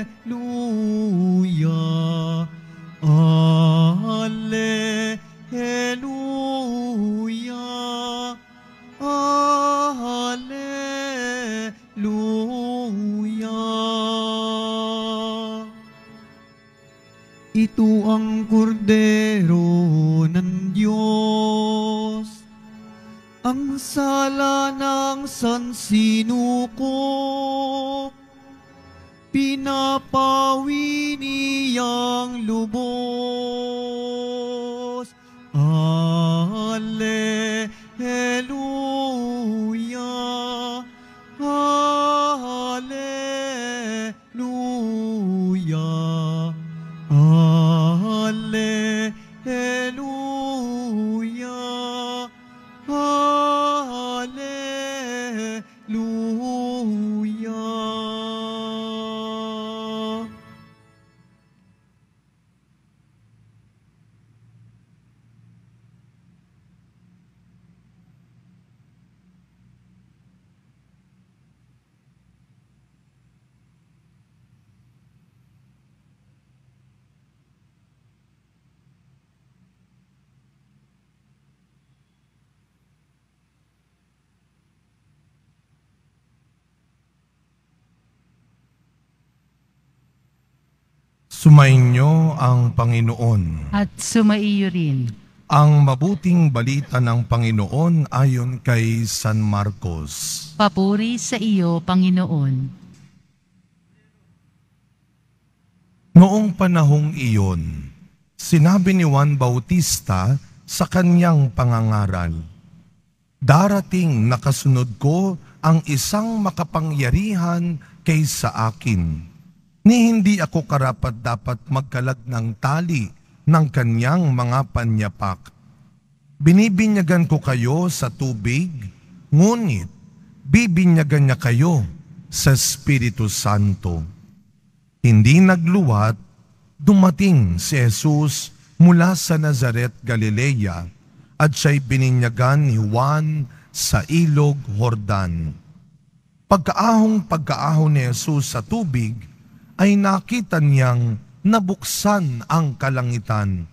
Alleluia, Alleluia. Ito ang kordero ng Diyos, ang sala ng sansinuko, pinapawi niyang lubos. Alleluia, Alleluia, Alleluia, Alleluia. Sumainyo ang Panginoon. At sumaiyo rin. Ang mabuting balita ng Panginoon ayon kay San Marcos. Papuri sa iyo, Panginoon. Noong panahong iyon, sinabi ni Juan Bautista sa kanyang pangangaral, "Darating na kasunod ko ang isang makapangyarihan kaysa akin, ni hindi ako karapat-dapat magkalag ng tali ng kanyang mga panyapak. Binibinyagan ko kayo sa tubig, ngunit bibinyagan niya kayo sa Espiritu Santo." Hindi nagluwat, dumating si Jesus mula sa Nazaret, Galilea, at siya'y bininyagan ni Juan sa ilog Jordan. Pagkaahon ni Jesus sa tubig, ay nakita niyang nabuksan ang kalangitan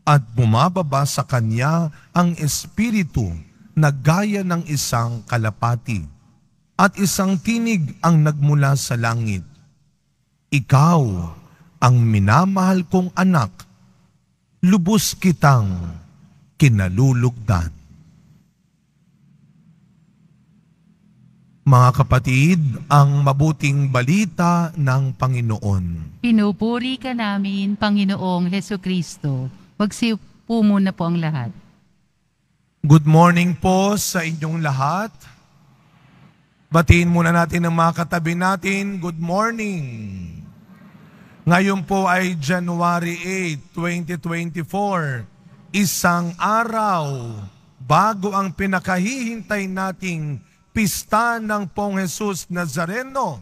at bumababa sa kanya ang Espiritu na gaya ng isang kalapati, at isang tinig ang nagmula sa langit, "Ikaw ang minamahal kong anak, lubos kitang kinalulugdan." Mga kapatid, ang mabuting balita ng Panginoon. Pinupuri ka namin, Panginoong Hesukristo. Magsiupo muna po ang lahat. Good morning po sa inyong lahat. Batiin muna natin ang mga katabi natin. Good morning. Ngayon po ay January 8, 2024. Isang araw bago ang pinakahihintay nating pista ng Pong Jesus Nazareno.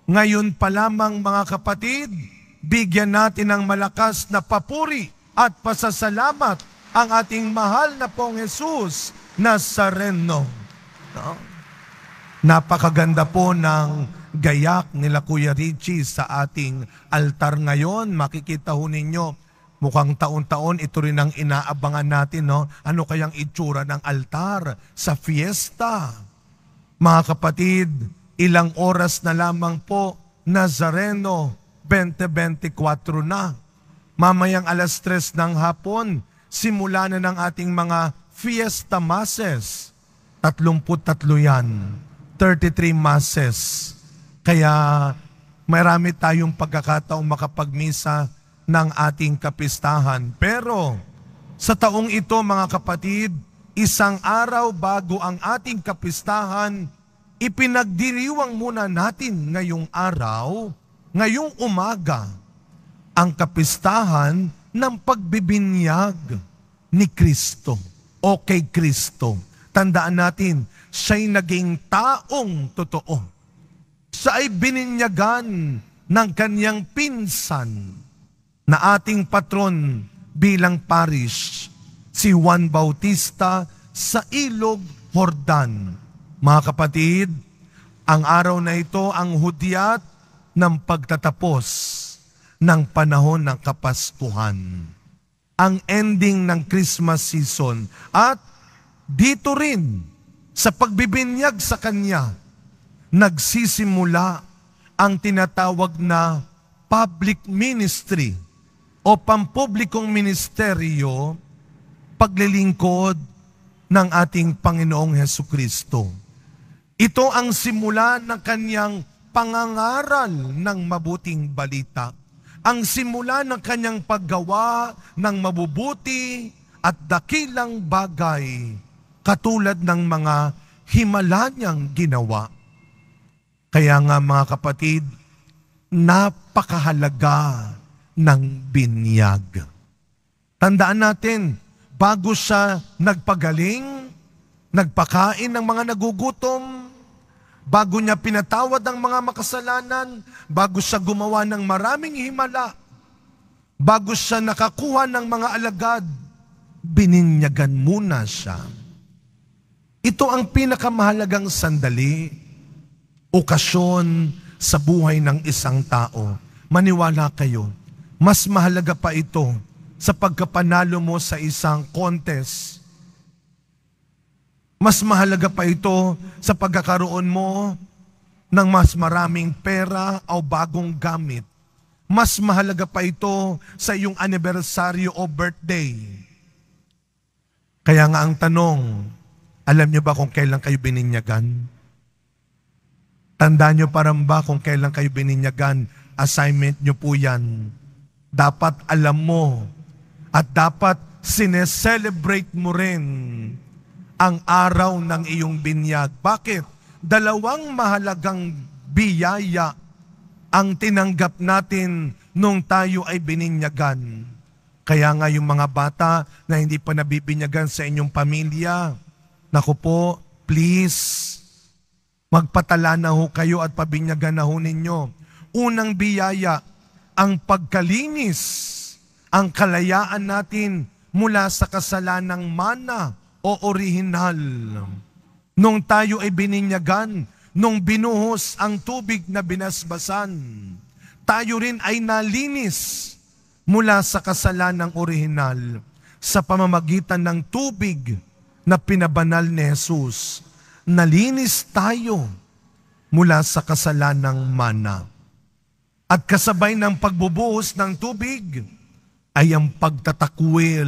Ngayon pa lamang, mga kapatid, bigyan natin ng malakas na papuri at pasasalamat ang ating mahal na Pong Jesus Nazareno. No? Napakaganda po ng gayak nila Kuya Richie sa ating altar ngayon. Makikita ho ninyo, mukhang taon-taon ito rin ang inaabangan natin. No? Ano kayang itsura ng altar sa fiesta? Mga kapatid, ilang oras na lamang po, Nazareno, 2024 na. Mamayang alas 3 ng hapon, simula na ng ating mga fiesta masses. 33 yan, 33 masses. Kaya marami tayong pagkakataong makapagmisa ng ating kapistahan. Pero sa taong ito, mga kapatid, isang araw bago ang ating kapistahan, ipinagdiriwang muna natin ngayong araw, ngayong umaga, ang kapistahan ng pagbibinyag ni Kristo o kay Kristo. Tandaan natin, siya'y naging taong totoo. Siya ay bininyagan ng kanyang pinsan na ating patron bilang parish, si Juan Bautista sa ilog Jordan. Mga kapatid, ang araw na ito ang hudyat ng pagtatapos ng panahon ng Kapaskuhan. Ang ending ng Christmas season. At dito rin, sa pagbibinyag sa Kanya, nagsisimula ang tinatawag na public ministry o pampublikong ministeryo, paglilingkod ng ating Panginoong Hesukristo. Ito ang simula ng Kanyang pangangaral ng mabuting balita. Ang simula ng Kanyang paggawa ng mabubuti at dakilang bagay katulad ng mga himala niyang ginawa. Kaya nga mga kapatid, napakahalaga ng binyag. Tandaan natin, bago siya nagpagaling, nagpakain ng mga nagugutom, bago niya pinatawad ang mga makasalanan, bago siya gumawa ng maraming himala, bago siya nakakuha ng mga alagad, bininyagan muna siya. Ito ang pinakamahalagang sandali, okasyon sa buhay ng isang tao. Maniwala kayo, mas mahalaga pa ito sa pagkapanalo mo sa isang contest. Mas mahalaga pa ito sa pagkakaroon mo ng mas maraming pera o bagong gamit. Mas mahalaga pa ito sa iyong anibersaryo o birthday. Kaya nga ang tanong, alam niyo ba kung kailan kayo bininyagan? Tandaan niyo parang ba kung kailan kayo bininyagan? Assignment niyo po yan. Dapat alam mo at dapat sineselebrate mo rin ang araw ng iyong binyag. Bakit? Dalawang mahalagang biyaya ang tinanggap natin nung tayo ay bininyagan. Kaya nga yung mga bata na hindi pa nabibinyagan sa inyong pamilya, naku po, please, magpatala na ho kayo at pabinyagan na ho ninyo. Unang biyaya, ang pagkalinis, ang kalayaan natin mula sa kasalanang mana o orihinal. Nung tayo ay bininyagan, nung binuhos ang tubig na binasbasan, tayo rin ay nalinis mula sa kasalanang orihinal sa pamamagitan ng tubig na pinabanal ni Jesus. Nalinis tayo mula sa kasalanang mana. At kasabay ng pagbubuhos ng tubig ay ang pagtatakwil.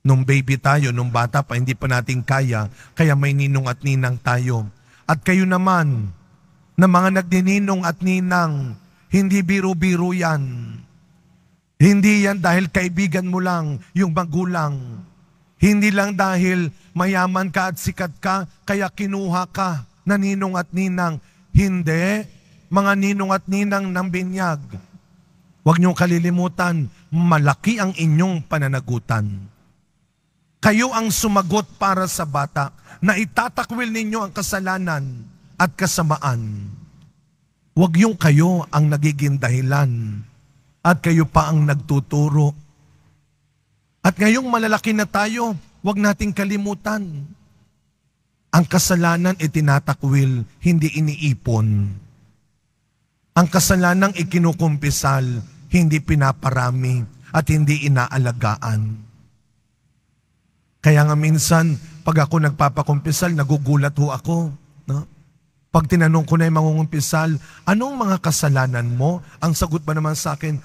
Nung baby tayo, nung bata pa, hindi pa natin kaya may ninong at ninang tayo. At kayo naman, na mga nagnininong at ninang, hindi biro-biro yan. Hindi yan dahil kaibigan mo lang yung magulang. Hindi lang dahil mayaman ka at sikat ka, kaya kinuha ka na ninong at ninang. Hindi, mga ninong at ninang ng binyag. Huwag niyong kalilimutan, malaki ang inyong pananagutan. Kayo ang sumagot para sa bata na itatakwil ninyo ang kasalanan at kasamaan. Huwag yung kayo ang nagiging dahilan at kayo pa ang nagtuturo. At ngayong malalaki na tayo, huwag nating kalimutan. Ang kasalanan itinatakwil, hindi iniipon. Ang kasalanang ikinukumpisal, hindi pinaparami at hindi inaalagaan. Kaya nga minsan, pag ako nagpapakumpisal, nagugulat ho ako. No? Pag tinanong ko na yung mangungumpisal, anong mga kasalanan mo? Ang sagot ba naman sa akin,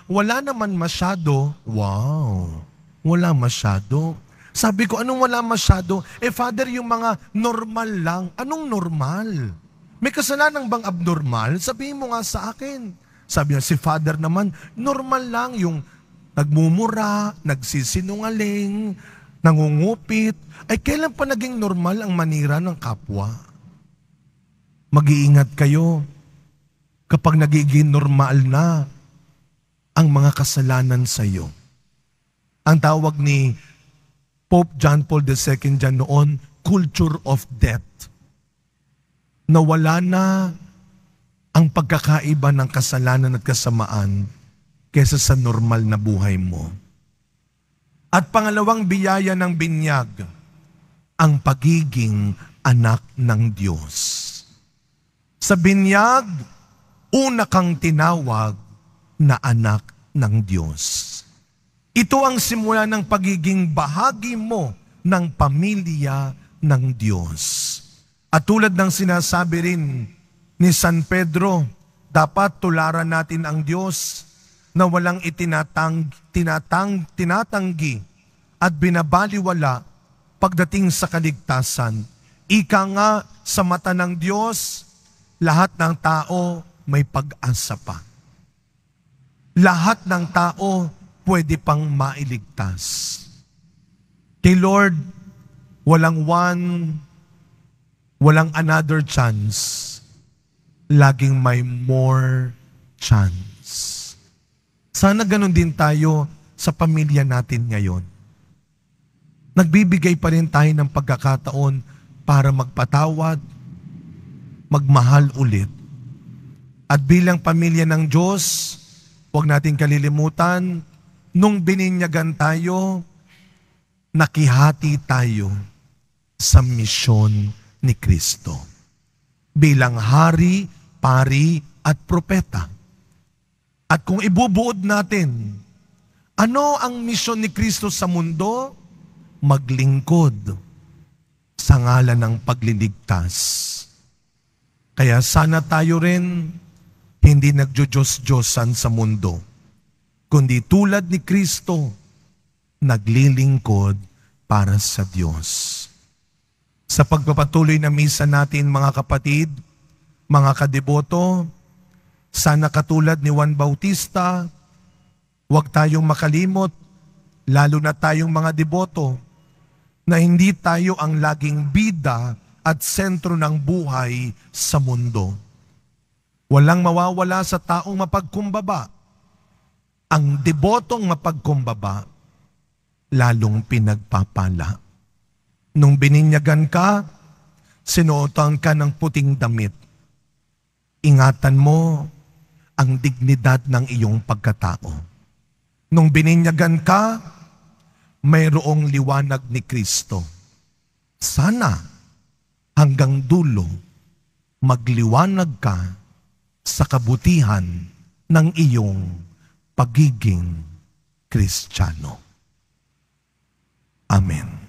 wala naman masyado. Wow, wala masyado. Sabi ko, anong wala masyado? Father, yung mga normal lang. Anong normal? May kasalanan bang abnormal? Sabihin mo nga sa akin. Sabi niya, si Father naman, normal lang yung nagmumura, nagsisinungaling, nangungupit. Ay kailan pa naging normal ang manira ng kapwa? Mag-iingat kayo kapag nagiging normal na ang mga kasalanan sa iyo. Ang tawag ni Pope John Paul II dyan noon, culture of death. Nawala na ang pagkakaiba ng kasalanan at kasamaan kesa sa normal na buhay mo. At pangalawang biyaya ng binyag, ang pagiging anak ng Diyos. Sa binyag, una kang tinawag na anak ng Diyos. Ito ang simula ng pagiging bahagi mo ng pamilya ng Diyos. At tulad ng sinasabi rin ni San Pedro, dapat tularan natin ang Diyos na walang tinatanggi at binabaliwala pagdating sa kaligtasan. Ika nga, sa mata ng Diyos, lahat ng tao may pag-asa pa. Lahat ng tao pwede pang mailigtas. Kay Lord, walang another chance. Laging may more chance. Sana ganun din tayo sa pamilya natin ngayon. Nagbibigay pa rin tayo ng pagkakataon para magpatawad, magmahal ulit. At bilang pamilya ng Diyos, huwag natin kalilimutan, nung bininyagan tayo, nakihati tayo sa misyon ni Kristo. Bilang hari, pari, at propeta. At kung ibubuod natin, ano ang misyon ni Kristo sa mundo? Maglingkod sa ngalan ng pagliligtas. Kaya sana tayo rin hindi nagjo-Diyos-Diyosan sa mundo, kundi tulad ni Kristo, naglilingkod para sa Diyos. Sa pagpapatuloy na misa natin, mga kapatid, mga kadeboto, sana katulad ni Juan Bautista, huwag tayong makalimot, lalo na tayong mga deboto, na hindi tayo ang laging bida at sentro ng buhay sa mundo. Walang mawawala sa taong mapagkumbaba. Ang debotong mapagkumbaba, lalong pinagpapala. Nung bininyagan ka, sinuotan ka ng puting damit. Ingatan mo ang dignidad ng iyong pagkatao. Nung bininyagan ka, mayroong liwanag ni Kristo. Sana hanggang dulo magliwanag ka sa kabutihan ng iyong pagiging Kristiyano. Amen.